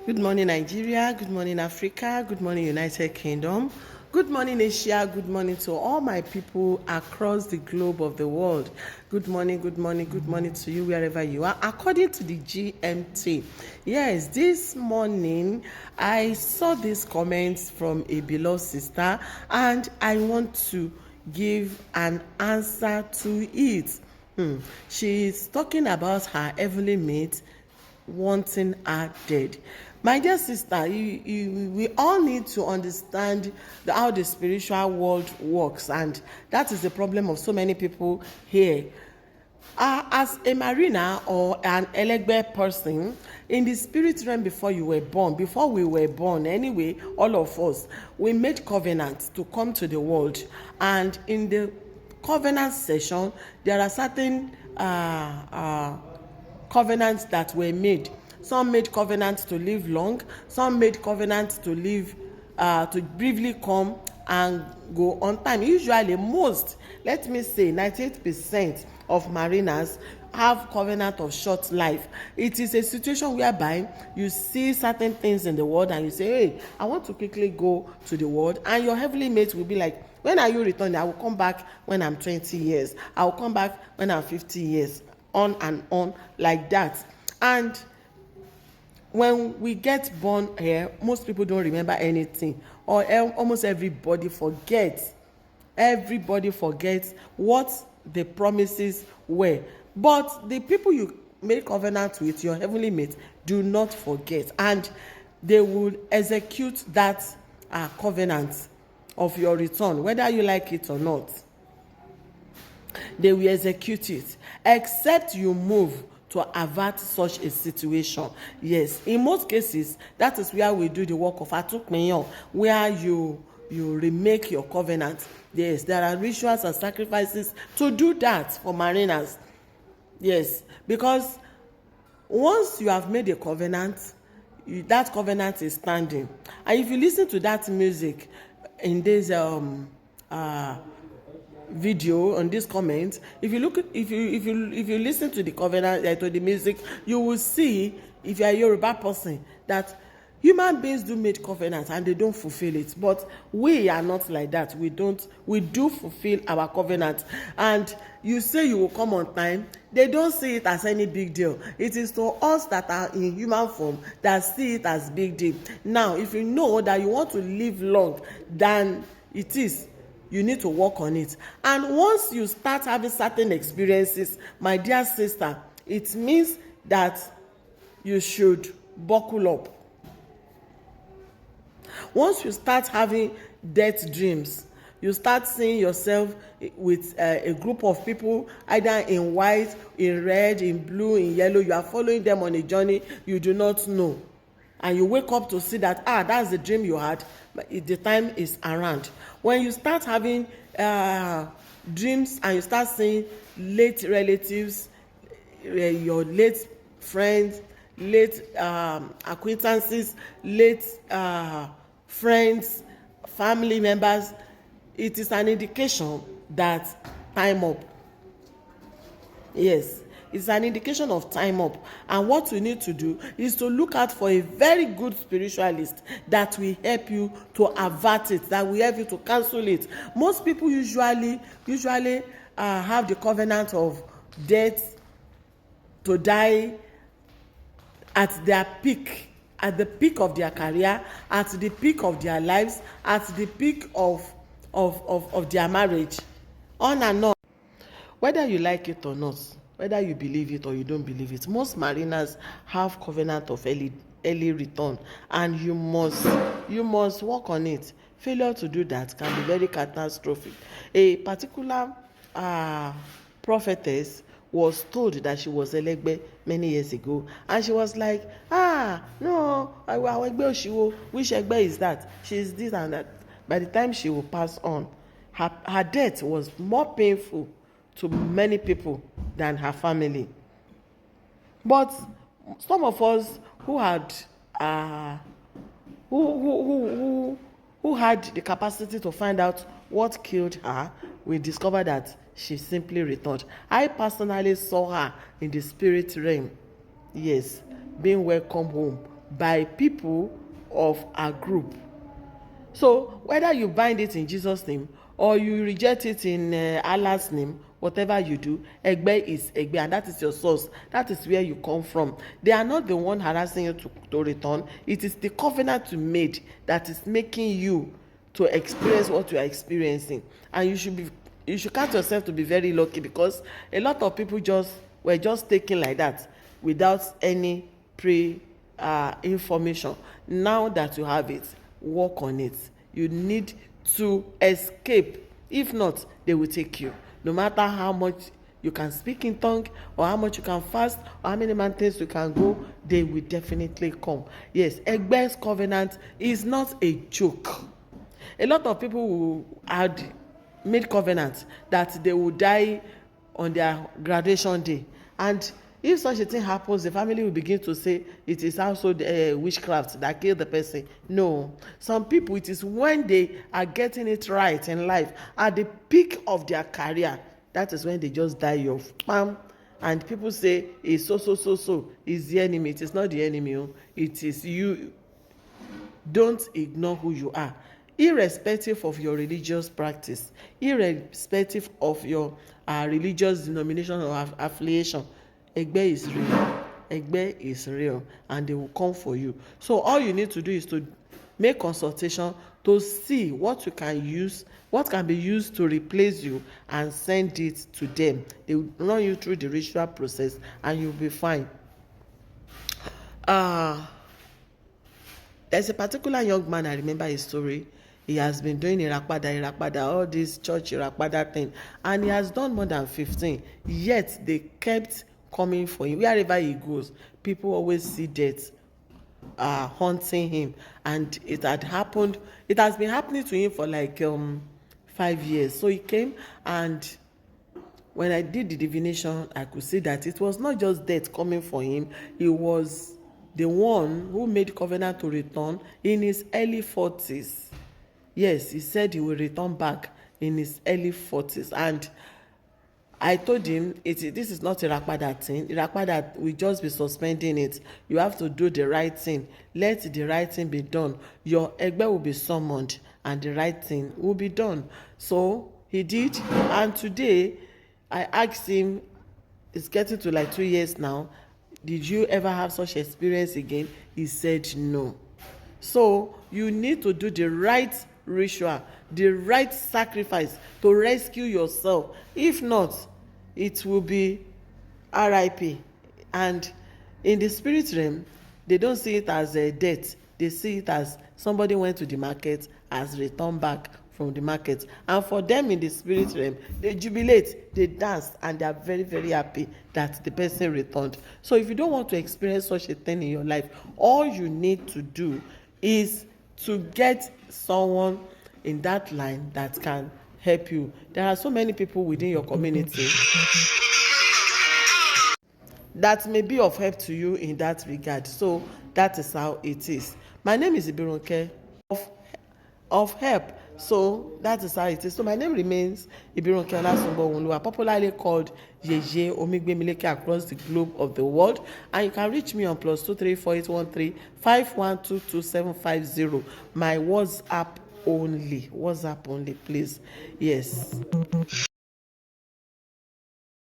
Good morning, Nigeria. Good morning, Africa. Good morning, United Kingdom. Good morning, Asia. Good morning to all my people across the globe of the world. Good morning, good morning, good morning to you wherever you are. According to the GMT, yes, this morning I saw these comments from a beloved sister and I want to give an answer to it. She's talking about her heavenly mate wanting her dead. My dear sister, we all need to understand how the spiritual world works, and that is the problem of so many people here. As a mariner or an elegbe person, in the spirit realm before you were born, before we were born anyway, all of us, we made covenants to come to the world. And in the covenant session, there are certain covenants that were made. Some made covenants to live long, some made covenants to live to briefly come and go on time. Usually most, let me say 98% of mariners have covenant of short life. It is a situation whereby you see certain things in the world and you say, hey, I want to quickly go to the world, and your heavenly mate will be like, when are you returning? I will come back when I'm 20 years. I will come back when I'm 50 years. On and on like that. And when we get born here, most people don't remember anything, or almost everybody forgets what the promises were. But the people you make covenant with, your heavenly mate, do not forget, and they will execute that covenant of your return, whether you like it or not. They will execute it, except you move to avert such a situation. Yes, in most cases, that is where we do the work of atukmeyan, where you remake your covenant. Yes, there are rituals and sacrifices to do that for mariners. Yes, because once you have made a covenant, that covenant is standing. And if you listen to that music in this video on this comment, if you listen to the covenant, to the music, you will see, if you are a Yoruba person, that human beings do make covenants and they don't fulfill it. But we are not like that. We do fulfill our covenant. And you say you will come on time, they don't see it as any big deal. It is to us that are in human form that see it as big deal. Now, if you know that you want to live long than it is, you need to work on it. And once you start having certain experiences, my dear sister, it means that you should buckle up. Once you start having death dreams, you start seeing yourself with a group of people, either in white, in red, in blue, in yellow. You are following them on a journey you do not know, and you wake up to see that that's the dream you had, but the time is around. When you start having dreams and you start seeing late relatives, your late friends, late acquaintances, late friends, family members, it is an indication that time up. Yes, it's an indication of time up. And what you need to do is to look out for a very good spiritualist that will help you to avert it, that will help you to cancel it. Most people usually have the covenant of death, to die at their peak, at the peak of their career, at the peak of their lives, at the peak of their marriage, on and on. Whether you like it or not, whether you believe it or you don't believe it, most mariners have covenant of early return, and you must work on it. Failure to do that can be very catastrophic. A particular prophetess was told that she was elegbe many years ago, and she was like, no, which egbe is that? She is this and that. By the time she will pass on, her death was more painful to many people than her family. But some of us who had who had the capacity to find out what killed her, we discovered that she simply returned. I personally saw her in the spirit realm, yes, being welcomed home by people of our group. So whether you bind it in Jesus' name or you reject it in Allah's name, whatever you do, Egbe is Egbe, and that is your source. That is where you come from. They are not the one harassing you to return. It is the covenant you made that is making you to experience what you are experiencing. And you should count yourself to be very lucky, because a lot of people were just taken like that without any information. Now that you have it, work on it. You need to escape. If not, they will take you. No matter how much you can speak in tongue, or how much you can fast, or how many mountains you can go, they will definitely come. Yes, Egbe's covenant is not a joke. A lot of people who had made covenants that they will die on their graduation day, and if such a thing happens, the family will begin to say it is household witchcraft that killed the person. No, some people, it is when they are getting it right in life, at the peak of their career, that is when they just die of bam. And people say it's so is the enemy. It is not the enemy. It is you. Don't ignore who you are, irrespective of your religious practice, irrespective of your religious denomination or affiliation. Egbe is real. Egbe is real, and they will come for you. So all you need to do is to make consultation to see what you can use, what can be used to replace you, and send it to them. They will run you through the ritual process, and you'll be fine. There's a particular young man, I remember his story. He has been doing Irapada, all this church Irapada thing, and he has done more than 15. Yet they kept coming for him. Wherever he goes, people always see death haunting him. And it has been happening to him for like 5 years. So he came, and when I did the divination, I could see that it was not just death coming for him. He was the one who made covenant to return in his early 40s. Yes, he said he will return back in his early 40s. And I told him, this is not a Irapada thing. Irapada will just be suspending it. You have to do the right thing. Let the right thing be done. Your Egbe will be summoned, and the right thing will be done. So he did, and today I asked him, it's getting to like 2 years now, did you ever have such experience again? He said no. So you need to do the right ritual, the right sacrifice to rescue yourself. If not, it will be RIP. And in the spirit realm, they don't see it as a death. They see it as somebody went to the market, has returned back from the market. And for them in the spirit realm, they jubilate, they dance, and they are very, very happy that the person returned. So if you don't want to experience such a thing in your life, all you need to do is to get someone in that line that can help you. There are so many people within your community that may be of help to you in that regard. So that is how it is. My name is Ibirunke of help. So that is how it is. So my name remains Ibirunke Olasunbo, popularly called Yeye Omigbemileke across the globe of the world. And you can reach me on +234 813 My WhatsApp only, please. Yes.